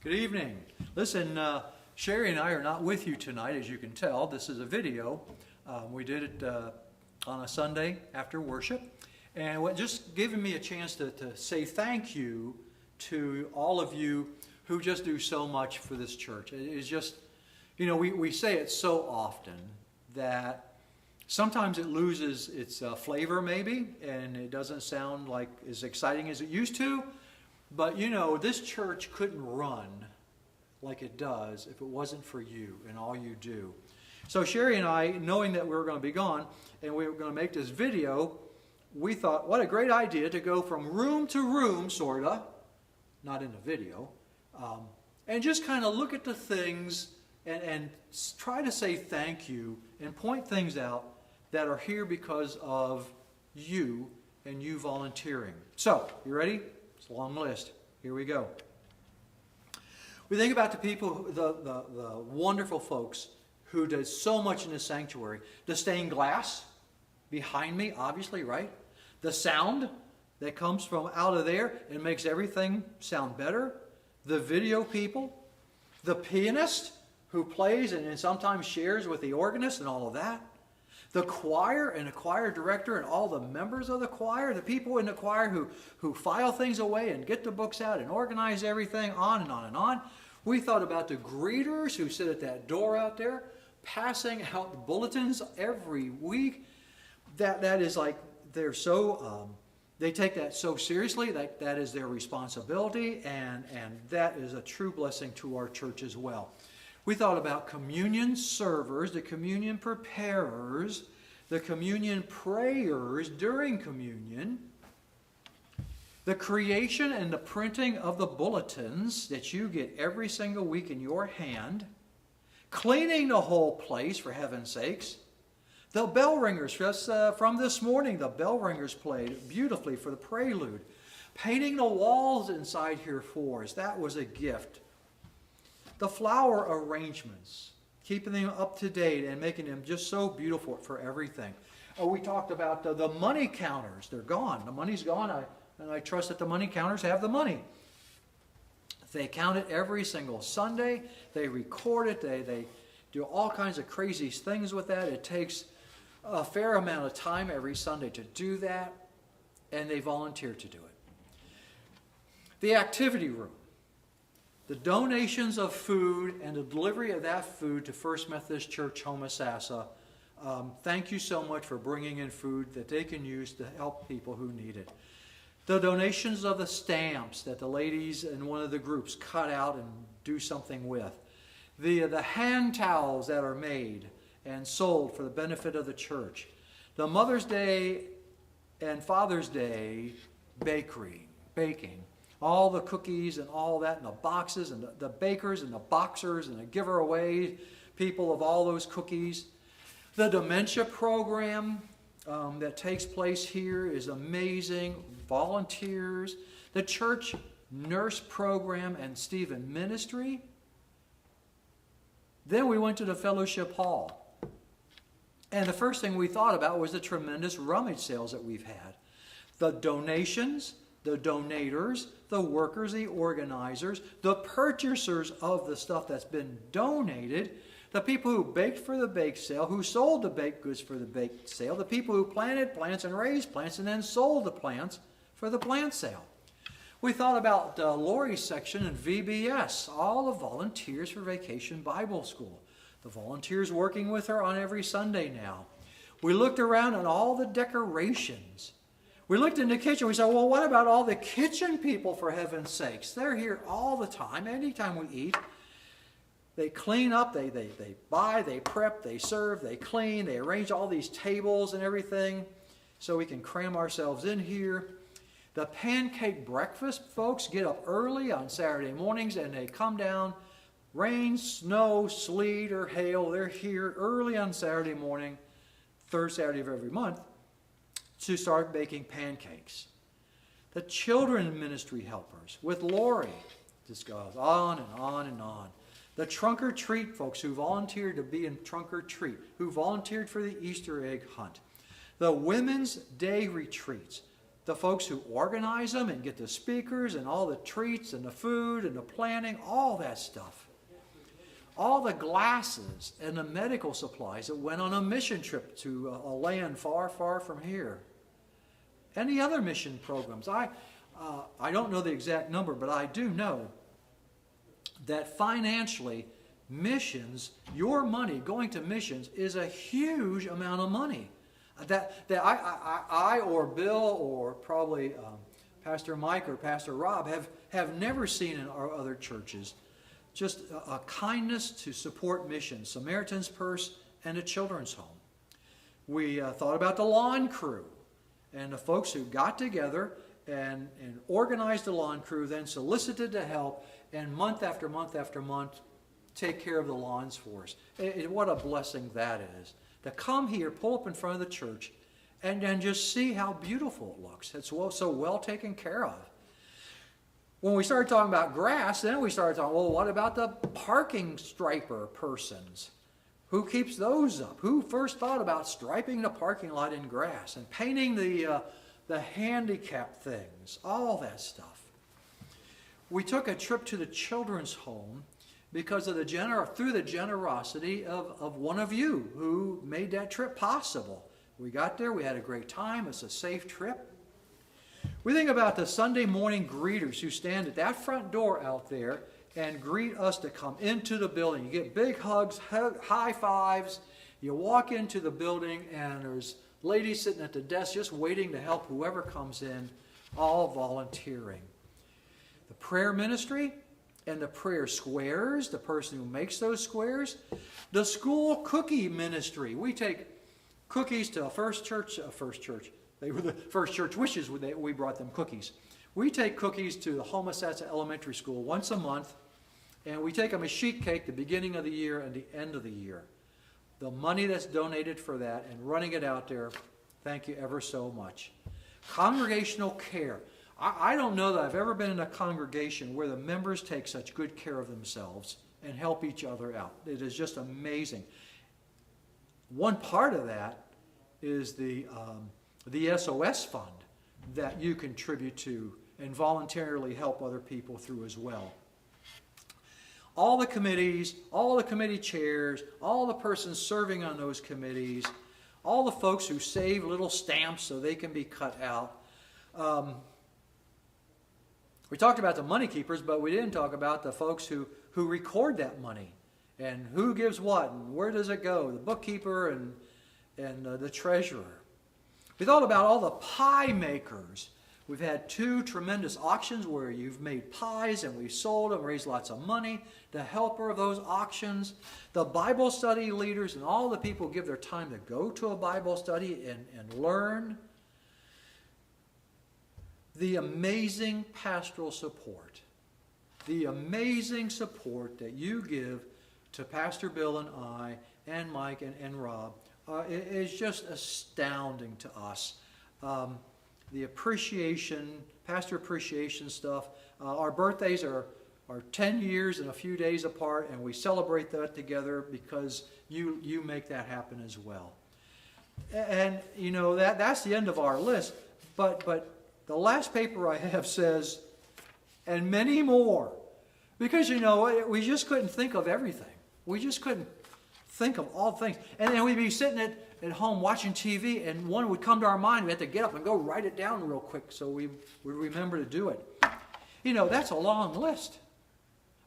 Good evening. Listen, Sherry and I are not with you tonight, as you can tell. This is a video. We did it on a Sunday after worship. And what just giving me a chance to say thank you to all of you who just do so much for this church. It is just, you know, we say it so often that sometimes it loses its flavor maybe, and it doesn't sound like as exciting as it used to. But you know, this church couldn't run like it does if it wasn't for you and all you do. So Sherry and I, knowing that we were going to be gone and we were going to make this video, we thought, what a great idea to go from room to room, sort of, not in the video, and just kind of look at the things and try to say thank you and point things out that are here because of you and you volunteering. So, you ready? It's a long list. Here we go. We think about the people, the wonderful folks who did so much in the sanctuary. The stained glass behind me, obviously, right? The sound that comes from out of there and makes everything sound better. The video people. The pianist who plays and sometimes shares with the organist and all of that. The choir and the choir director and all the members of the choir, the people in the choir who file things away and get the books out and organize everything, on and on and on. We thought about the greeters who sit at that door out there, passing out the bulletins every week. That is like, they're so, they take that so seriously, that is their responsibility, and that is a true blessing to our church as well. We thought about communion servers, the communion preparers, the communion prayers during communion, the creation and the printing of the bulletins that you get every single week in your hand, cleaning the whole place, for heaven's sakes, the bell ringers, just from this morning, the bell ringers played beautifully for the prelude, painting the walls inside here for us, that was a gift. The flower arrangements, keeping them up to date and making them just so beautiful for everything. We talked about the money counters. They're gone. The money's gone, and I trust that the money counters have the money. They count it every single Sunday. They record it. They do all kinds of crazy things with that. It takes a fair amount of time every Sunday to do that, and they volunteer to do it. The activity room. The donations of food and the delivery of that food to First Methodist Church Homosassa. Thank you so much for bringing in food that they can use to help people who need it. The donations of the stamps that the ladies in one of the groups cut out and do something with. The hand towels that are made and sold for the benefit of the church. The Mother's Day and Father's Day baking. All the cookies and all that in the boxes, and the bakers and the boxers and the giveaway people of all those cookies. The dementia program that takes place here is amazing. Volunteers. The church nurse program and Stephen ministry. Then we went to the fellowship hall. And the first thing we thought about was the tremendous rummage sales that we've had. The donations, the donators, the workers, the organizers, the purchasers of the stuff that's been donated, the people who baked for the bake sale, who sold the baked goods for the bake sale, the people who planted plants and raised plants and then sold the plants for the plant sale. We thought about Lori's section in VBS, all the volunteers for Vacation Bible School, the volunteers working with her on every Sunday now. We looked around at all the decorations. We looked in the kitchen. We said, well, what about all the kitchen people, for heaven's sakes? They're here all the time, anytime we eat. They clean up, they buy, they prep, they serve, they clean, they arrange all these tables and everything so we can cram ourselves in here. The pancake breakfast folks get up early on Saturday mornings and they come down, rain, snow, sleet, or hail. They're here early on Saturday morning, third Saturday of every month, to start baking pancakes. The children ministry helpers with Lori, this goes on and on and on. The trunk or treat folks who volunteered to be in trunk or treat, who volunteered for the Easter egg hunt. The women's day retreats, the folks who organize them and get the speakers and all the treats and the food and the planning, all that stuff. All the glasses and the medical supplies that went on a mission trip to a land far, far from here. Any other mission programs. I don't know the exact number, but I do know that financially, missions, your money going to missions is a huge amount of money. That I or Bill or probably Pastor Mike or Pastor Rob have never seen in our other churches. Just a kindness to support missions, Samaritan's Purse and a children's home. We thought about the lawn crew and the folks who got together and organized the lawn crew, then solicited to help, and month after month after month take care of the lawns for us. What a blessing that is. To come here, pull up in front of the church, and then just see how beautiful it looks. It's so well taken care of. When we started talking about grass, then we started talking, well, what about the parking striper persons? Who keeps those up? Who first thought about striping the parking lot in grass and painting the handicap things, all that stuff? We took a trip to the children's home because of through the generosity of one of you who made that trip possible. We got there, we had a great time, it's a safe trip. We think about the Sunday morning greeters who stand at that front door out there and greet us to come into the building. You get big hugs, high fives. You walk into the building and there's ladies sitting at the desk just waiting to help whoever comes in, all volunteering. The prayer ministry and the prayer squares, the person who makes those squares. The school cookie ministry. We take cookies to First Church. They were the First Church Wishes. We brought them cookies. We take cookies to the Homosassa Elementary School once a month, and we take them a sheet cake the beginning of the year and the end of the year. The money that's donated for that and running it out there, thank you ever so much. Congregational care. I don't know that I've ever been in a congregation where the members take such good care of themselves and help each other out. It is just amazing. One part of that is the SOS fund that you contribute to and voluntarily help other people through as well. All the committees, all the committee chairs, all the persons serving on those committees, all the folks who save little stamps so they can be cut out. We talked about the money keepers, but we didn't talk about the folks who record that money and who gives what and where does it go, the bookkeeper and the treasurer. We thought about all the pie makers. We've had 2 tremendous auctions where you've made pies and we've sold them, raised lots of money. The helper of those auctions, the Bible study leaders, and all the people who give their time to go to a Bible study and learn. The amazing pastoral support. The amazing support that you give to Pastor Bill and I and Mike and Rob is just astounding to us. The appreciation, pastor appreciation stuff. Our birthdays are 10 years and a few days apart, and we celebrate that together because you make that happen as well. And you know that's the end of our list. But the last paper I have says, and many more, because you know we just couldn't think of everything. We just couldn't think of all things. And then we'd be sitting at home watching TV, and one would come to our mind. We had to get up and go write it down real quick so we would remember to do it. You know, that's a long list.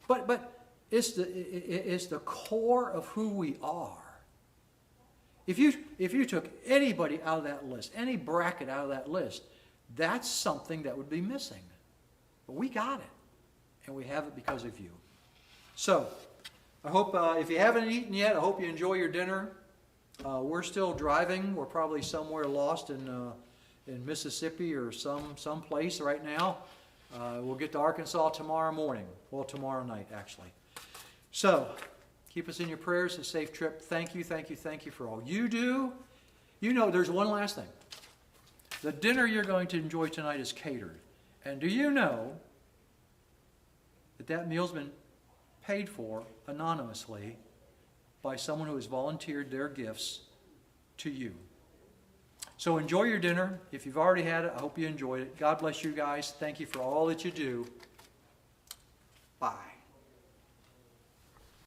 But it's the core of who we are. If you took anybody out of that list, any bracket out of that list, that's something that would be missing. But we got it, and we have it because of you. So, I hope if you haven't eaten yet, I hope you enjoy your dinner. We're still driving. We're probably somewhere lost in Mississippi or some place right now. We'll get to Arkansas tomorrow morning. Well, tomorrow night, actually. So, keep us in your prayers. A safe trip. Thank you for all you do. You know, there's one last thing. The dinner you're going to enjoy tonight is catered. And do you know that meal's been paid for anonymously by someone who has volunteered their gifts to you? So enjoy your dinner. If you've already had it, I hope you enjoyed it. God bless you guys. Thank you for all that you do. Bye.